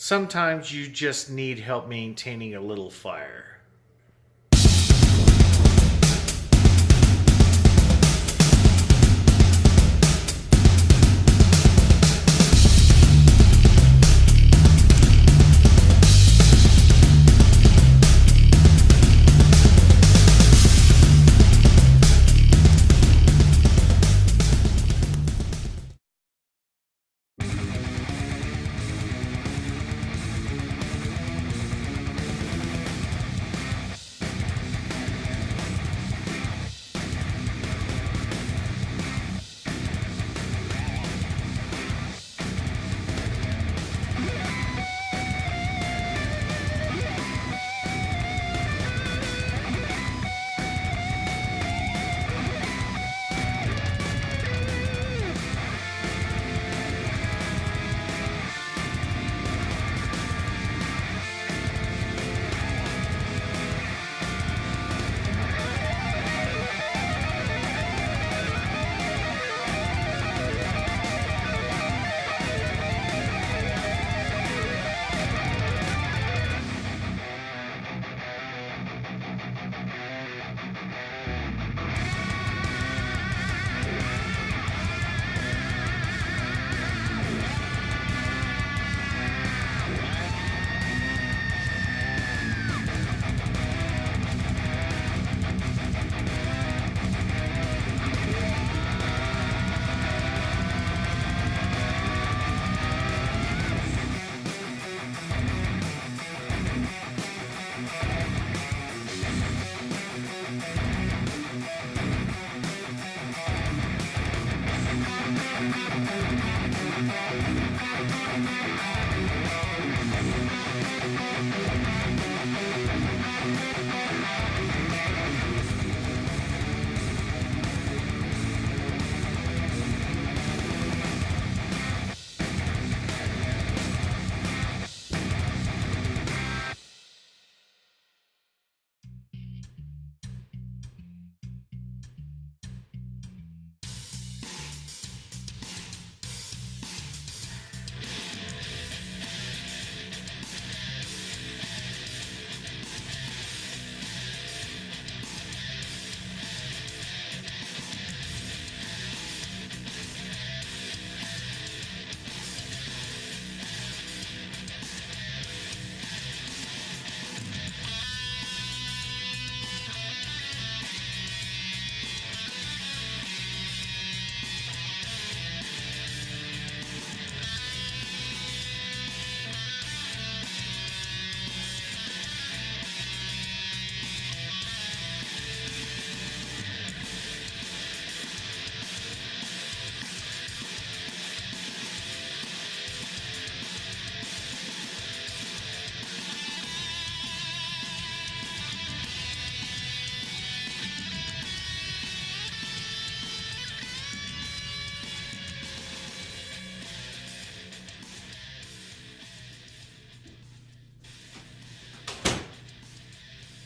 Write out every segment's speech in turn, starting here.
Sometimes you just need help maintaining a little fire.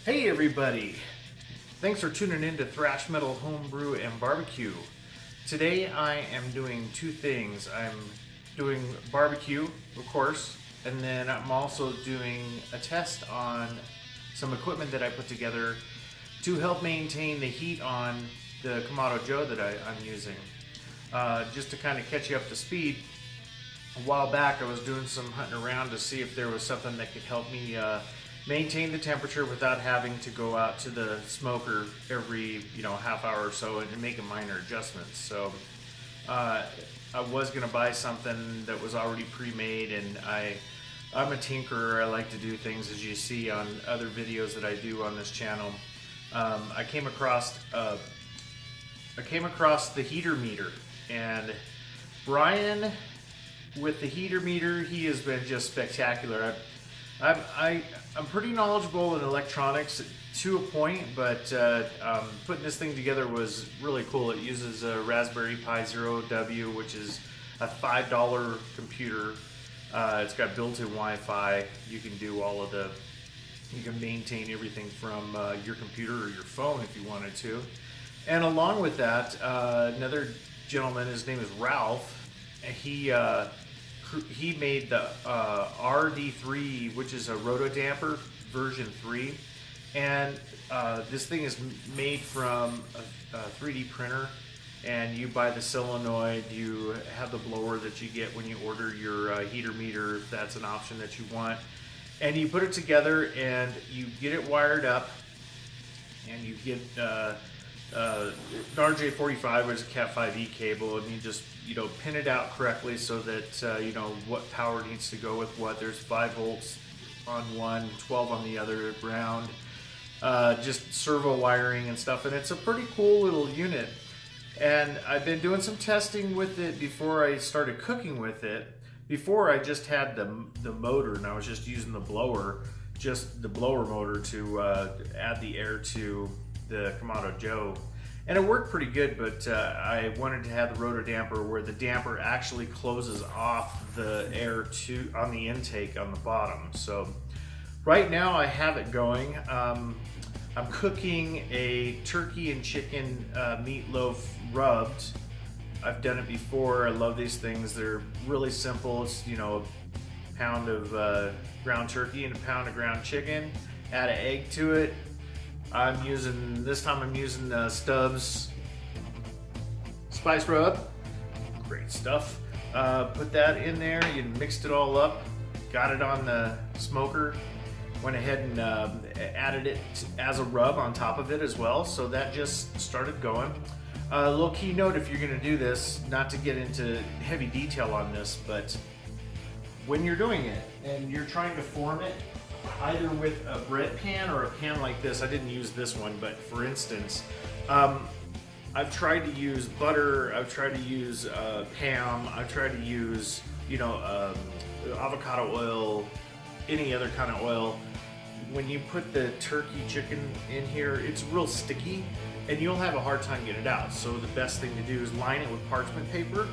Hey everybody! Thanks for tuning in to Thrash Metal Homebrew and Barbecue. Today I am doing two things. I'm doing barbecue, of course, and then I'm also doing a test on some equipment that I put together to help maintain the heat on the Kamado Joe that I'm using. Just to kind of catch you up to speed, a while back I was doing some hunting around to see if there was something that could help me maintain the temperature without having to go out to the smoker every half hour or so and making minor adjustments. So I was going to buy something that was already pre-made, and I'm a tinkerer. I like to do things as you see on other videos that I do on this channel. I came across the HeaterMeter, and Brian with the HeaterMeter, he has been just spectacular. I'm pretty knowledgeable in electronics to a point, but putting this thing together was really cool. It uses a Raspberry Pi Zero W, which is a $5 computer. It's got built-in Wi-Fi. You can do you can maintain everything from your computer or your phone if you wanted to. And along with that, another gentleman, his name is Ralph, he he made the RD3, which is a RotoDamper version 3, and this thing is made from a 3D printer, and you buy the solenoid, you have the blower that you get when you order your heater meter, if that's an option that you want, and you put it together and you get it wired up, and you get an RJ45, which is a Cat 5e cable, and you just pin it out correctly so that you know what power needs to go with what. There's 5 volts on one, 12 on the other, ground, just servo wiring and stuff, and it's a pretty cool little unit. And I've been doing some testing with it before I started cooking with it. Before, I just had the motor, and I was just using the blower, just the blower motor to add the air to the Kamado Joe, and it worked pretty good. But I wanted to have the RotoDamper where the damper actually closes off the air on the intake on the bottom. So right now I have it going. I'm cooking a turkey and chicken meatloaf rubbed. I've done it before. I love these things. They're really simple. It's a pound of ground turkey and a pound of ground chicken. Add an egg to it. This time I'm using Stubbs spice rub. Great stuff. Put that in there. You mixed it all up. Got it on the smoker. Went ahead and added it as a rub on top of it as well. So that just started going. A little key note if you're going to do this, not to get into heavy detail on this, but when you're doing it and you're trying to form it, either with a bread pan or a pan like this. I didn't use this one, but for instance, I've tried to use butter, I've tried to use ham, I've tried to use, avocado oil, any other kind of oil. When you put the turkey chicken in here, it's real sticky, and you'll have a hard time getting it out. So the best thing to do is line it with parchment paper,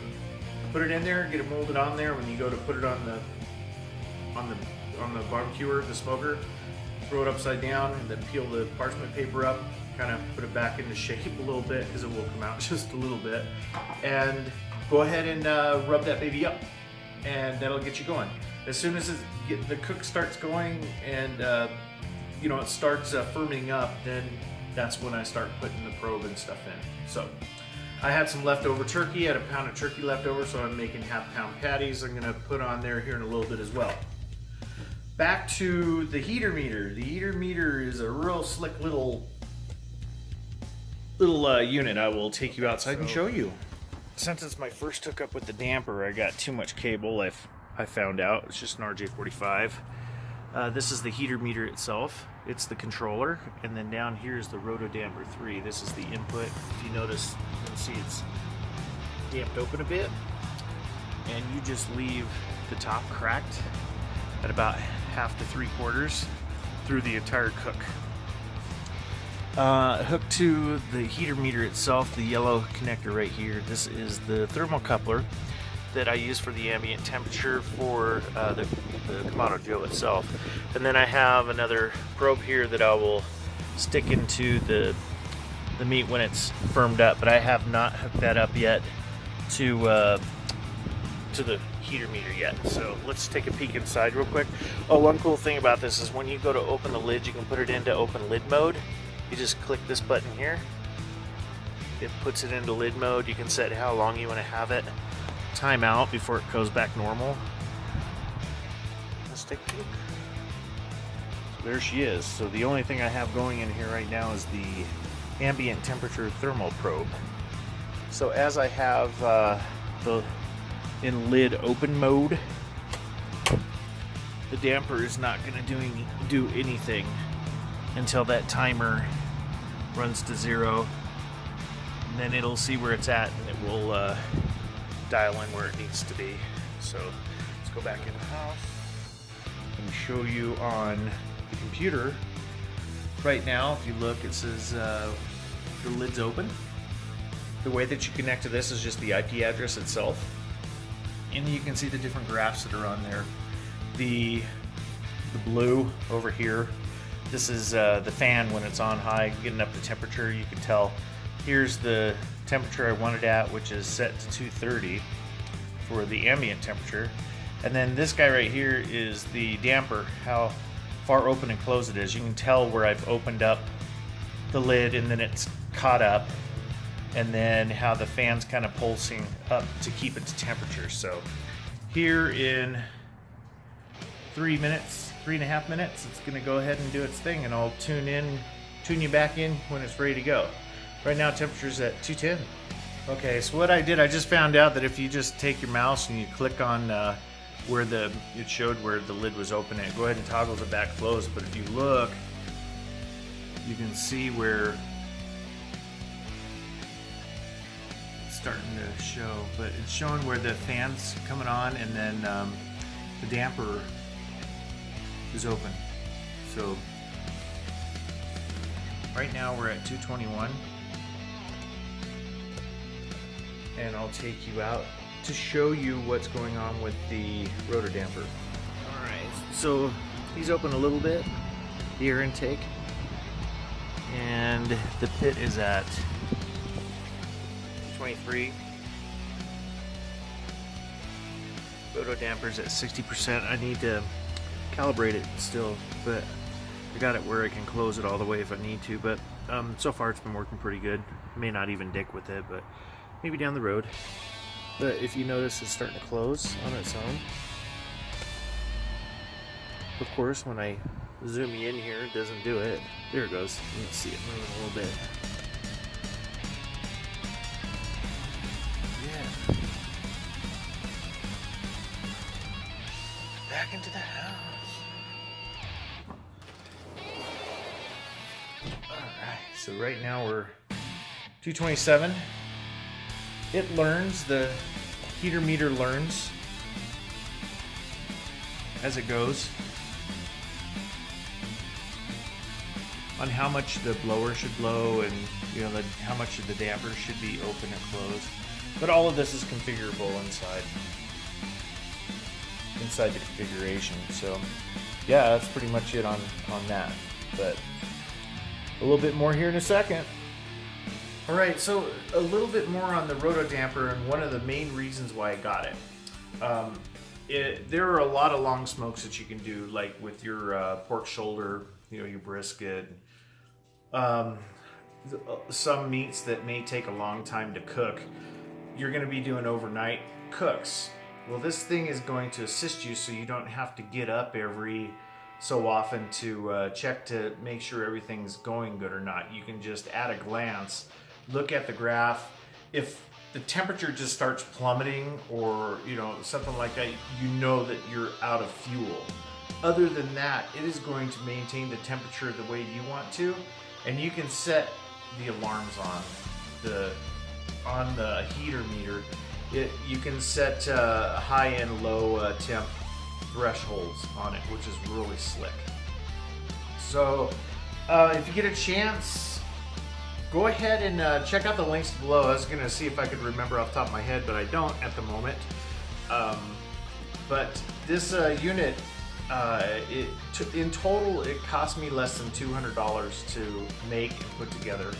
put it in there, get it molded on there. When you go to put it on the barbecuer, the smoker, throw it upside down, and then peel the parchment paper up, kind of put it back into shape a little bit, because it will come out just a little bit, and go ahead and rub that baby up, and that'll get you going. As soon as the cook starts going and it starts firming up, then that's when I start putting the probe and stuff in. So I had some leftover turkey, I had a pound of turkey left over, so I'm making half-pound patties. I'm gonna put on there here in a little bit as well. Back to the heater meter. The heater meter is a real slick little unit. I will take you outside and show you. Since it's my first hookup with the damper, I got too much cable. I found out it's just an RJ45. This is the heater meter itself. It's the controller, and then down here is the RotoDamper 3. This is the input. If you notice, you can see it's damped open a bit, and you just leave the top cracked at about 1/2 to 3/4 through the entire cook. Hooked to the heater meter itself, the yellow connector right here. This is the thermocoupler that I use for the ambient temperature for the Kamado Joe itself. And then I have another probe here that I will stick into the meat when it's firmed up, but I have not hooked that up yet to the heater meter yet. So let's take a peek inside real quick. Oh, one cool thing about this is when you go to open the lid, you can put it into open lid mode. You just click this button here. It puts it into lid mode. You can set how long you want to have it. Time out before it goes back normal. Let's take a look. So there she is. So the only thing I have going in here right now is the ambient temperature thermal probe. So as I have in lid open mode, the damper is not going to do anything until that timer runs to 0, and then it'll see where it's at, and it will dial in where it needs to be. So let's go back in the house and show you on the computer. Right now, if you look, it says the lid's open. The way that you connect to this is just the IP address itself, and you can see the different graphs that are on there. The blue over here, this is the fan when it's on high, getting up the temperature. You can tell here's the temperature I want it at, which is set to 230 for the ambient temperature. And then this guy right here is the damper, how far open and closed it is. You can tell where I've opened up the lid and then it's caught up, and then how the fan's kind of pulsing up to keep it to temperature. So here in 3.5 minutes, it's gonna go ahead and do its thing, and I'll tune you back in when it's ready to go. Right now temperature's at 210. Okay, so what I did, I just found out that if you just take your mouse and you click on where it showed where the lid was open, and go ahead and toggle it back closed. But if you look, you can see where it's starting to show, but it's showing where the fan's coming on, and then the damper is open. So right now we're at 221, and I'll take you out to show you what's going on with the RotoDamper. Alright, so he's open a little bit, the air intake, and the pit is at 223. RotoDamper's at 60%. I need to calibrate it still, but I got it where I can close it all the way if I need to. But so far it's been working pretty good. May not even dick with it, but maybe down the road. But if you notice, it's starting to close on its own. Of course, when I zoom you in here, it doesn't do it. There it goes. You can see it moving a little bit. Yeah. Back into the house. Alright, so right now we're 227. It learns, the HeaterMeter learns as it goes on how much the blower should blow, and how much of the damper should be open and closed. But all of this is configurable inside the configuration. So yeah, that's pretty much it on that. But a little bit more here in a second. Alright, so a little bit more on the RotoDamper, and one of the main reasons why I got it. There are a lot of long smokes that you can do, like with your pork shoulder, your brisket. Some meats that may take a long time to cook, you're going to be doing overnight cooks. Well, this thing is going to assist you so you don't have to get up every so often to check to make sure everything's going good or not. You can just at a glance look at the graph. If the temperature just starts plummeting, or something like that, you know that you're out of fuel. Other than that, it is going to maintain the temperature the way you want to, and you can set the alarms on the heater meter. You can set high and low temp thresholds on it, which is really slick. So if you get a chance, go ahead and check out the links below. I was going to see if I could remember off the top of my head, but I don't at the moment. But this unit, in total, it cost me less than $200 to make and put together.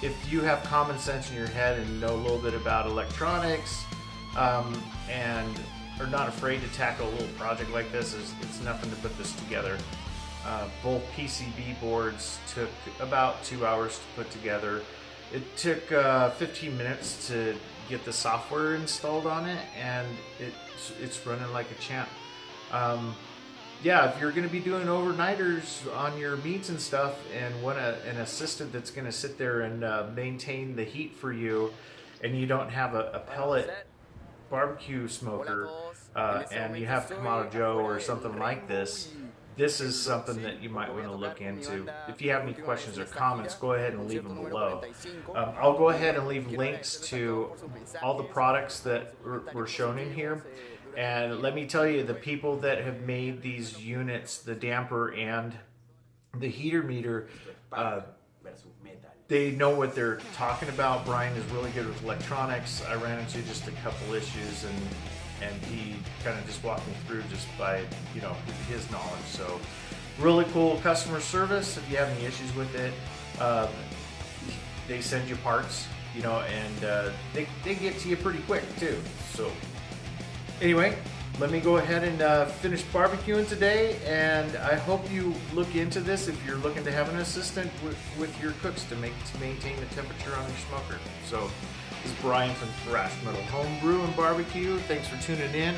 If you have common sense in your head and know a little bit about electronics, and are not afraid to tackle a little project like this, it's nothing to put this together. Both PCB boards took about 2 hours to put together. It took 15 minutes to get the software installed on it, and it's running like a champ. Yeah, if you're going to be doing overnighters on your meats and stuff, and want an assistant that's going to sit there and maintain the heat for you, and you don't have a pellet barbecue smoker, and you have Kamado Joe or something like this, this is something that you might want to look into. If you have any questions or comments, go ahead and leave them below. I'll go ahead and leave links to all the products that were shown in here. And let me tell you, the people that have made these units, the damper and the heater meter, they know what they're talking about. Brian is really good with electronics. I ran into just a couple issues, and he kind of just walked me through just by his knowledge. So really cool customer service. If you have any issues with it, they send you parts, and they get to you pretty quick too. So anyway, let me go ahead and finish barbecuing today, and I hope you look into this if you're looking to have an assistant with your cooks to maintain the temperature on your smoker. So this is Brian from Thrash Metal Homebrew and Barbecue. Thanks for tuning in.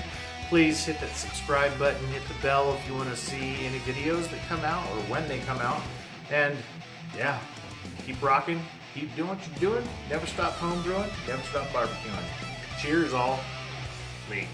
Please hit that subscribe button, hit the bell if you want to see any videos that come out or when they come out. And yeah, keep rocking, keep doing what you're doing. Never stop homebrewing, never stop barbecuing. Cheers all. Lee.